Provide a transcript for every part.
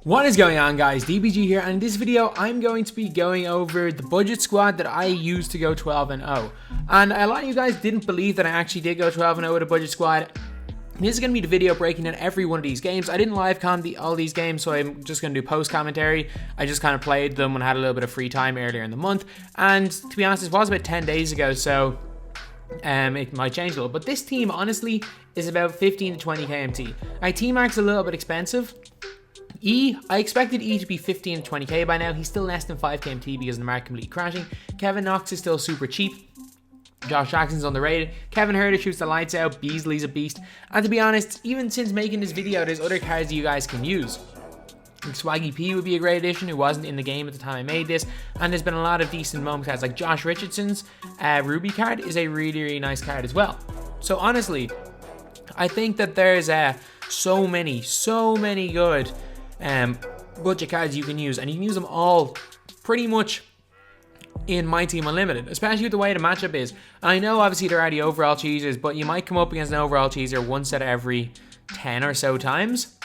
What is going on, guys? DBG here, and in this video I'm going to be going over the budget squad that I used to go 12-0. And a lot of you guys didn't believe that I actually did go 12-0 with a budget squad. This is going to be the video breaking down every one of these games. I didn't live com all these games, so I'm just going to do post commentary. I just kind of played them when I had a little bit of free time earlier in the month, and to be honest, this was about 10 days ago, so it might change a little. But this team honestly is about 15 to 20 KMT. My team mark's a little bit expensive. I expected E to be 15 to 20k by now. He's still less than 5 KMT because of the market completely crashing. Kevin Knox is still super cheap. Josh Jackson's underrated. Kevin Herter shoots the lights out. Beasley's a beast. And to be honest, even since making this video, there's other cards that you guys can use. Like Swaggy P would be a great addition, who wasn't in the game at the time I made this. And there's been a lot of decent moment cards, like Josh Richardson's Ruby card is a really nice card as well. So honestly, I think that there's so many good budget cards you can use, and you can use them all pretty much in MyTEAM Unlimited, especially with the way the matchup is. And I know obviously there are the overall cheesers, but you might come up against an overall cheeser once out of every 10 or so times.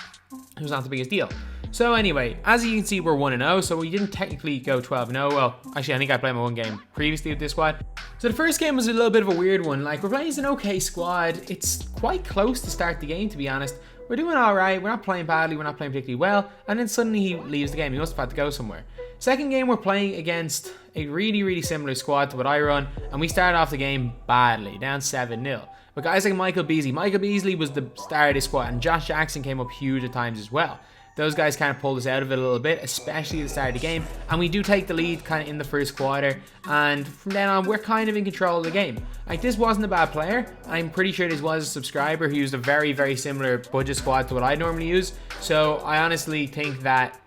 It was not the biggest deal. So anyway, as you can see, we're 1-0, so we didn't technically go 12-0. Well, actually, I think I played my one game previously with this squad. So the first game was a little bit of a weird one. Like, we're playing as an okay squad. It's quite close to start the game, to be honest. We're doing alright, we're not playing badly, we're not playing particularly well, and then suddenly he leaves the game. He must have had to go somewhere. Second game, we're playing against a really similar squad to what I run, and we started off the game badly, down 7-0. But guys like Michael Beasley was the star of this squad, and Josh Jackson came up huge at times as well. Those guys kind of pulled us out of it a little bit, especially at the start of the game, and we do take the lead kind of in the first quarter, and from then on, we're kind of in control of the game. Like, this wasn't a bad player. I'm pretty sure this was a subscriber who used a very similar budget squad to what I normally use, so I honestly think that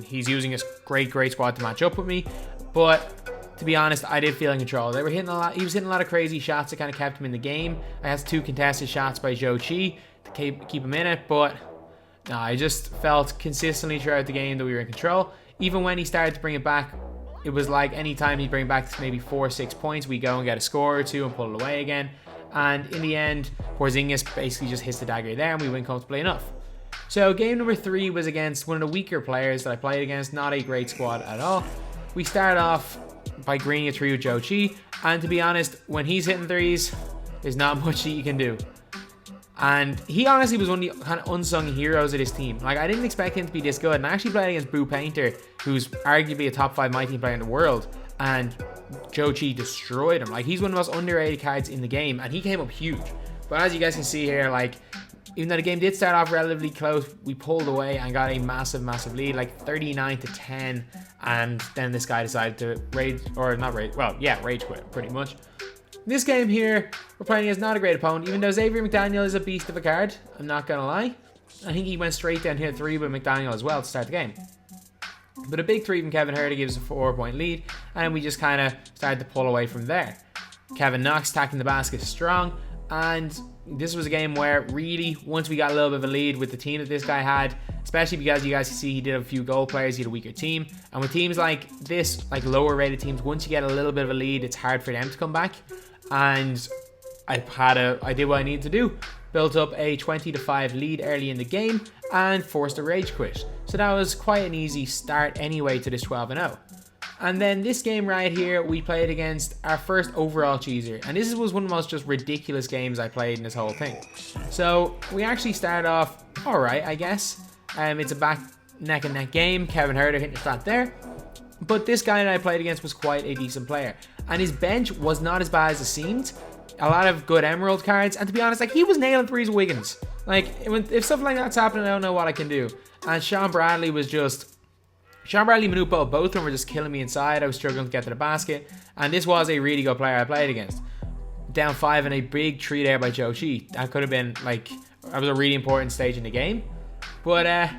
he's using a great squad to match up with me. But to be honest, I did feel in control. They were hitting a lot. He was hitting a lot of crazy shots that kind of kept him in the game. I had 2 contested shots by Zhou Qi to keep him in it, but no, I just felt consistently throughout the game that we were in control. Even when he started to bring it back, it was like any time he'd bring back maybe 4 or 6 points, we go and get a score or 2 and pull it away again. And in the end, Porzingis basically just hits the dagger there and we win comfortably enough. So game number 3 was against one of the weaker players that I played against. Not a great squad at all. We started off by greening a 3 with Zhou Qi. And to be honest, when he's hitting threes, there's not much that you can do. And he honestly was one of the kind of unsung heroes of this team. Like, I didn't expect him to be this good. And I actually played against Boo Painter, who's arguably a top 5 MyTEAM player in the world. And Zhou Qi destroyed him. Like, he's one of the most underrated cards in the game. And he came up huge. But as you guys can see here, like, even though the game did start off relatively close, we pulled away and got a massive lead, like 39-10. And then this guy decided to rage quit, pretty much. This game here, we're playing against not a great opponent, even though Xavier McDaniel is a beast of a card. I'm not going to lie. I think he went straight down hit 3 with McDaniel as well to start the game. But a big 3 from Kevin Herter gives a 4-point lead, and we just kind of started to pull away from there. Kevin Knox attacking the basket strong, and this was a game where really, once we got a little bit of a lead with the team that this guy had, especially because you guys can see he did have a few goal players, he had a weaker team. And with teams like this, like lower rated teams, once you get a little bit of a lead, it's hard for them to come back. And I did what I needed to do. Built up a 20-5 lead early in the game and forced a rage quit. So that was quite an easy start anyway to this 12-0. And then this game right here, we played against our first overall cheeser. And this was one of the most just ridiculous games I played in this whole thing. So we actually started off alright, I guess. It's a neck and neck game. Kevin Herter hitting the shot there. But this guy that I played against was quite a decent player. And his bench was not as bad as it seemed. A lot of good Emerald cards. And to be honest, like, he was nailing threes with Wiggins. Like, if stuff like that's happening, I don't know what I can do. And Sean Bradley, Manupo, both of them were just killing me inside. I was struggling to get to the basket. And this was a really good player I played against. Down 5 in a big 3 there by Zhou Qi. That could have been, like, that was a really important stage in the game. But,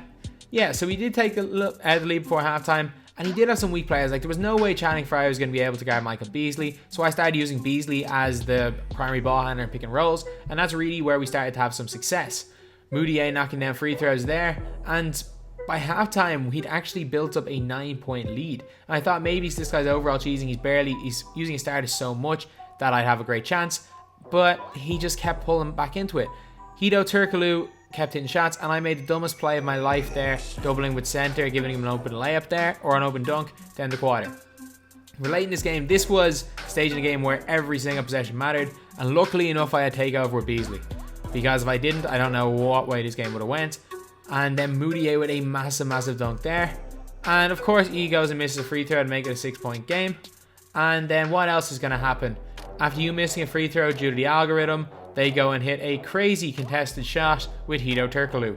yeah, so we did take the lead before halftime. And he did have some weak players. Like, there was no way Channing Frye was going to be able to guard Michael Beasley. So I started using Beasley as the primary ball handler and pick and rolls. And that's really where we started to have some success. Moutier knocking down free throws there. And by halftime, we'd actually built up a 9-point lead. And I thought maybe this guy's overall cheesing. He's using his starters so much that I'd have a great chance. But he just kept pulling back into it. Hedo Turkoglu kept hitting shots, and I made the dumbest play of my life there, doubling with center, giving him an open layup there, or an open dunk, down the quarter. We're late in this game. This was a stage in the game where every single possession mattered, and luckily enough I had takeover with Beasley, because if I didn't, I don't know what way this game would have went. And then Moutier with a massive dunk there, and of course he goes and misses a free throw to make it a 6-point game. And then what else is going to happen? After you missing a free throw due to the algorithm, they go and hit a crazy contested shot with Hedo Turkoglu.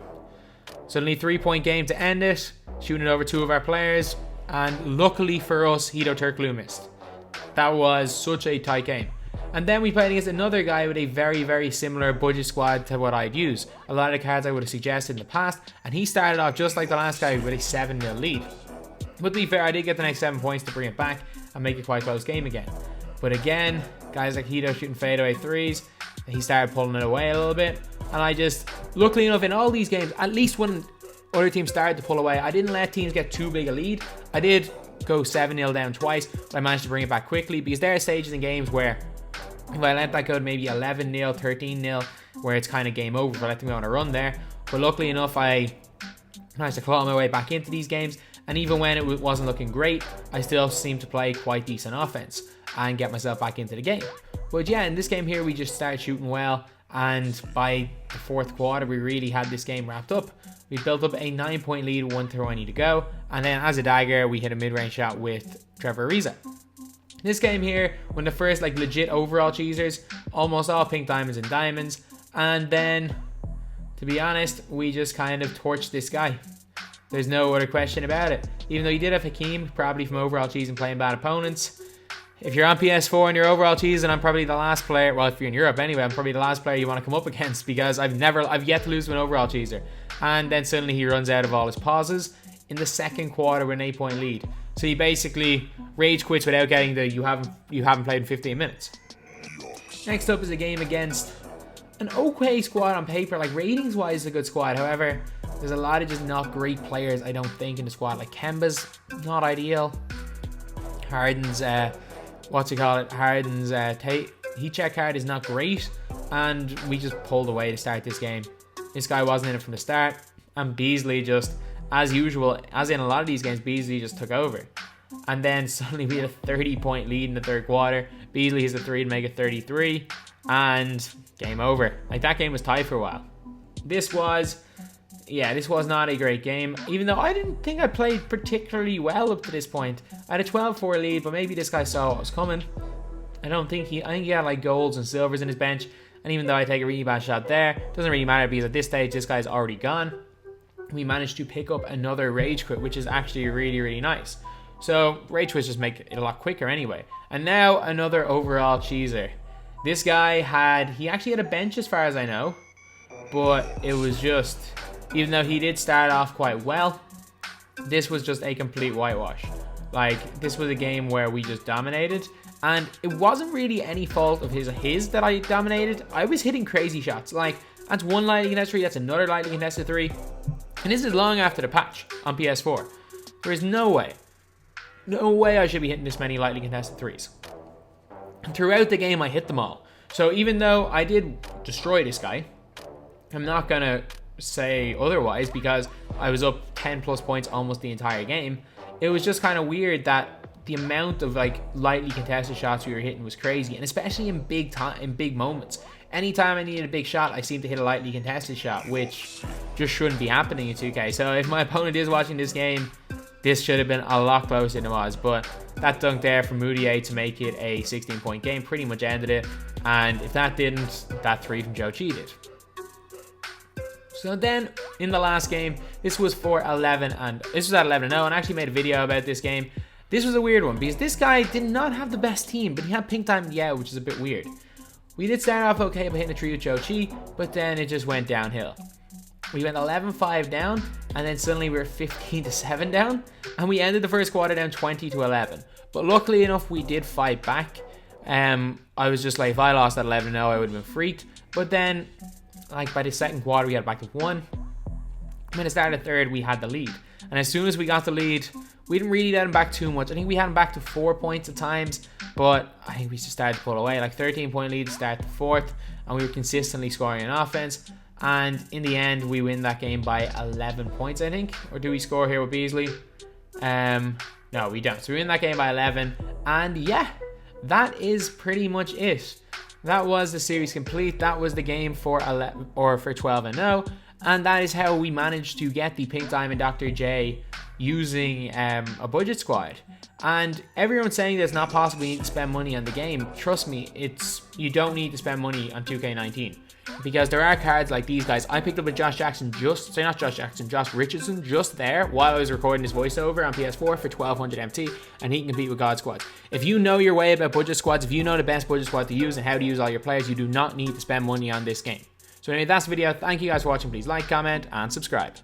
Suddenly 3-point game to end it, shooting it over 2 of our players, and luckily for us, Hedo Turkoglu missed. That was such a tight game. And then we played against another guy with a very similar budget squad to what I'd use. A lot of the cards I would have suggested in the past, and he started off just like the last guy with a 7-0 lead. But to be fair, I did get the next 7 points to bring it back and make it quite a close game again. But again, guys like Hedo shooting fadeaway threes, he started pulling it away a little bit. And I just, luckily enough, in all these games, at least when other teams started to pull away, I didn't let teams get too big a lead. I did go 7-0 down twice, but I managed to bring it back quickly, because there are stages in games where if I let that go to maybe 11-0, 13-0, where it's kind of game over for letting me on a run there. But luckily enough, I managed to claw my way back into these games. And even when it wasn't looking great, I still seemed to play quite decent offense and get myself back into the game. But yeah, in this game here, we just started shooting well. And by the 4th quarter, we really had this game wrapped up. We built up a 9-point lead, 1:20 to go. And then as a dagger, we hit a mid-range shot with Trevor Ariza. This game here, when the first like legit overall cheesers, almost all pink diamonds and diamonds. And then, to be honest, we just kind of torched this guy. There's no other question about it. Even though you did have Hakeem, probably from overall cheese and playing bad opponents. If you're on PS4 and you're overall cheese, and I'm probably the last player, well, if you're in Europe anyway, I'm probably the last player you want to come up against, because I've yet to lose to an overall cheeser. And then suddenly he runs out of all his pauses in the 2nd quarter with an 8-point lead. So he basically rage quits without getting the you haven't played in 15 minutes. Next up is a game against an okay squad on paper. Like ratings wise, it's a good squad. However, there's a lot of just not great players, I don't think, in the squad. Like Kemba's not ideal. Harden's Harden's heat check card is not great, and we just pulled away to start this game. This guy wasn't in it from the start, and Beasley just, as usual, as in a lot of these games, Beasley just took over. And then suddenly we had a 30-point lead in the 3rd quarter. Beasley hits a 3 to make it 33, and game over. Like, that game was tied for a while. This was not a great game, even though I didn't think I played particularly well up to this point. I had a 12-4 lead, but maybe this guy saw what was coming. I think he had like golds and silvers in his bench, and even though I take a really bad shot there, it doesn't really matter, because at this stage, this guy's already gone. We managed to pick up another rage quit, which is actually really nice. So rage quits just make it a lot quicker anyway. And now another overall cheeser. This guy he actually had a bench as far as I know, but it was just, even though he did start off quite well, this was just a complete whitewash. Like, this was a game where we just dominated, and it wasn't really any fault of his that I dominated. I was hitting crazy shots. Like, that's one lightly contested 3, that's another lightly contested 3. And this is long after the patch on PS4. There is no way I should be hitting this many lightly contested 3s. And throughout the game, I hit them all. So even though I did destroy this guy, I'm not going to say otherwise, because I was up 10 plus points almost the entire game. It was just kind of weird that the amount of like lightly contested shots we were hitting was crazy, and especially in big moments. Anytime I needed a big shot, I seemed to hit a lightly contested shot, which just shouldn't be happening in 2K. So if my opponent is watching this game, this should have been a lot closer than it was. But that dunk there from Moutier to make it a 16-point game pretty much ended it. And if that didn't, that 3 from Joe cheated. So then in the last game, this was at 11-0, and I actually made a video about this game. This was a weird one, because this guy did not have the best team, but he had pink diamond, yeah, which is a bit weird. We did start off okay by hitting a 3 with Joe Chi, but then it just went downhill. We went 11-5 down, and then suddenly we were 15-7 down, and we ended the first quarter down 20-11. But luckily enough, we did fight back. I was just like, if I lost at 11-0, I would have been freaked. But then, like, by the second quarter, we got back to 1. And at the start of the third, we had the lead. And as soon as we got the lead, we didn't really let him back too much. I think we had him back to 4 points at times, but I think we just started to pull away. Like 13-point lead to start the fourth, and we were consistently scoring in offense. And in the end, we win that game by 11 points, I think. Or do we score here with Beasley? No, we don't. So we win that game by 11. And yeah, that is pretty much it. That was the series complete. That was the game for 12-0. And that is how we managed to get the Pink Diamond Dr. J using a budget squad. And everyone's saying that it's not possible you need to spend money on the game. Trust me, you don't need to spend money on 2K19. Because there are cards like these guys. I picked up a Josh Richardson just there while I was recording this voiceover on PS4 for 1200 MT, and he can compete with God squads. If you know your way about budget squads, if you know the best budget squad to use and how to use all your players, you do not need to spend money on this game. So anyway, that's the video. Thank you guys for watching. Please like, comment, and subscribe.